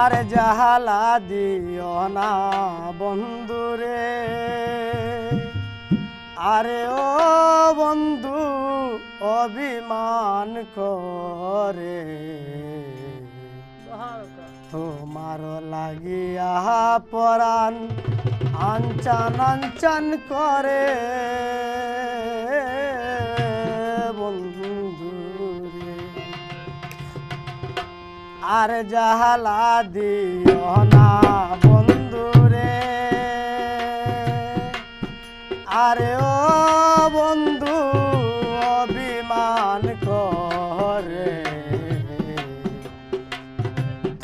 আর জাহালা দিও না বন্ধুরে, আরে ও বন্ধু অভিমান করে তোমার লাগিয়া পরাণ আঞ্চান আঞ্চান করে বন্ধুরে। আর জাহালা দিও না বন্ধুরে, আরে ও বন্ধু অভিমান করে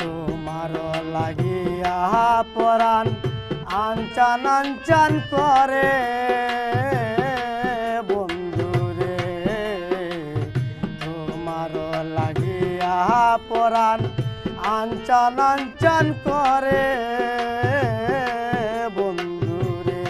তোমার লাগিয়া পরাণ আঞ্চান আঞ্চান করে বন্ধুরে। তোমার লাগিয়া পরাণ আঞ্চান আঞ্চান করে বন্ধুরে।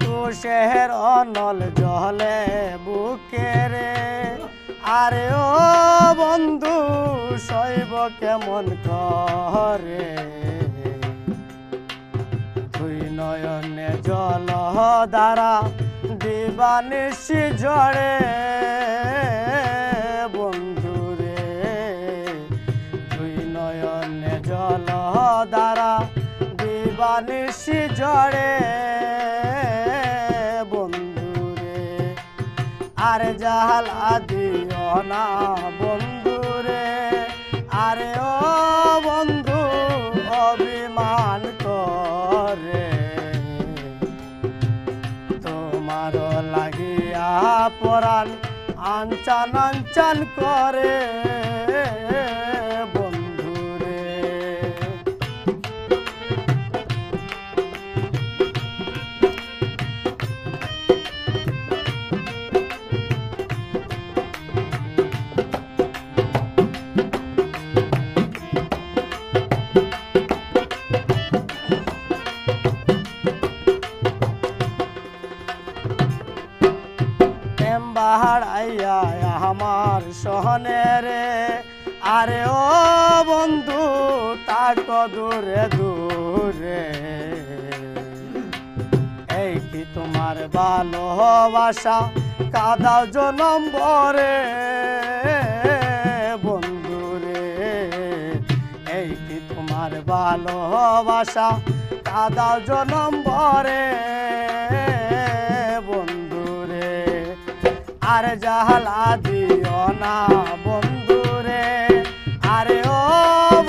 তুষের অনল জলে বুকে রে, আরে ও বন্ধু শৈব কেমন করে তুই নয়নে জল দ্বারা দিবানিশি ঝরে বন্ধুরে। তুই নয়নে জল দ্বারা দিবানিশি ঝরে বন্ধুরে। আর জাহালা দিও না বন্ধুরে, আরে ও বন্ধু অভিমান করে তোমার লাগিয়া পরাণ আঞ্চান আঞ্চান করে বন্ধুরে। বাহার আইয়া আমার সহনে রে, আরে ও বন্ধু তাক দূরে দূরে। এই কি তোমার ভালোবাসা কাদাও জনম ভরে বন্ধুরে। এই কি তোমার ভালোবাসা কাদাও জনম ভরে বন্ধুরে। আর জাহালা দিও না বন্ধুরে, আরে ও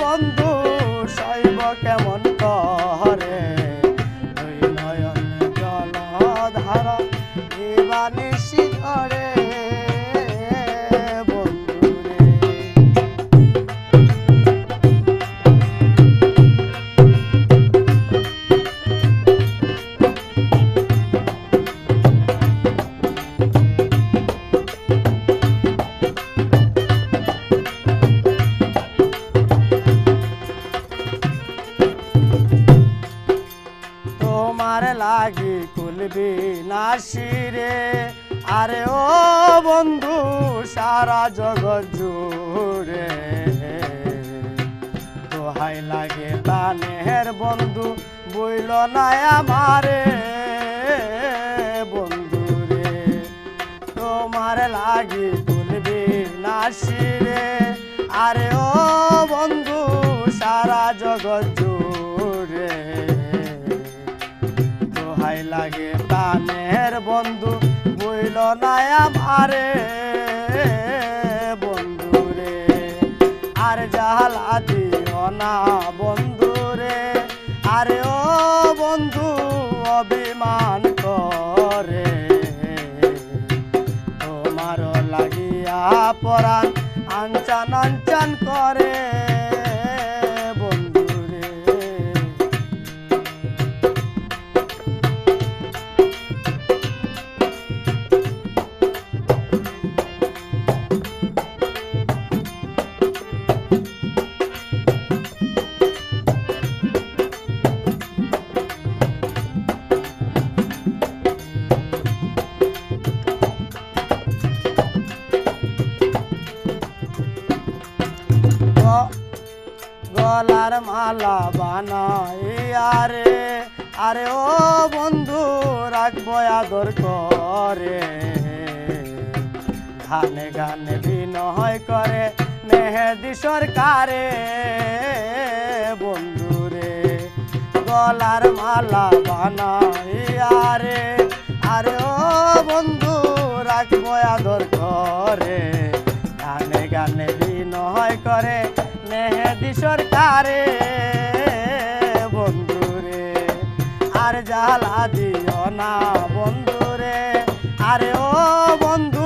বন্ধু শৈব কেমন করে দুই নয়ন জল ধারা দিবানিশি ঝরে বন্ধুরে। তোমার লাগি কুলবি নাসিরে, আরে ও বন্ধু সারা জগৎ জুড়ে। দোহাই লাগে প্রাণের বন্ধু বইল না আমারে বন্ধুরে। তোমার লাগি কুলবি নাসিরে, আরে ও বন্ধু সারা জগৎ জুড়ে। দোহাই লাগে প্রাণের বন্ধু বইল না আমারে বন্ধুরে। আর জাহালা দিও না বন্ধুরে, আরে ও বন্ধু অভিমান করে তোমার লাগিয়া পরাণ আঞ্চান আঞ্চান করে বন্ধুরে। গলার মালা বানাইয়া রে আরে ও বন্ধু রাখবো আদর করে গানে গানে বিনয় করে মেহেদি সরকারে বন্ধু রে গলার মালা বানাইয়া রে আরে ও বন্ধু রাখবো আদর করে গানে গানে বিনয় করে মেহেদি সরকারে বন্ধু রে আর জ্বালা দিও না বন্ধু রে আরে ও বন্ধু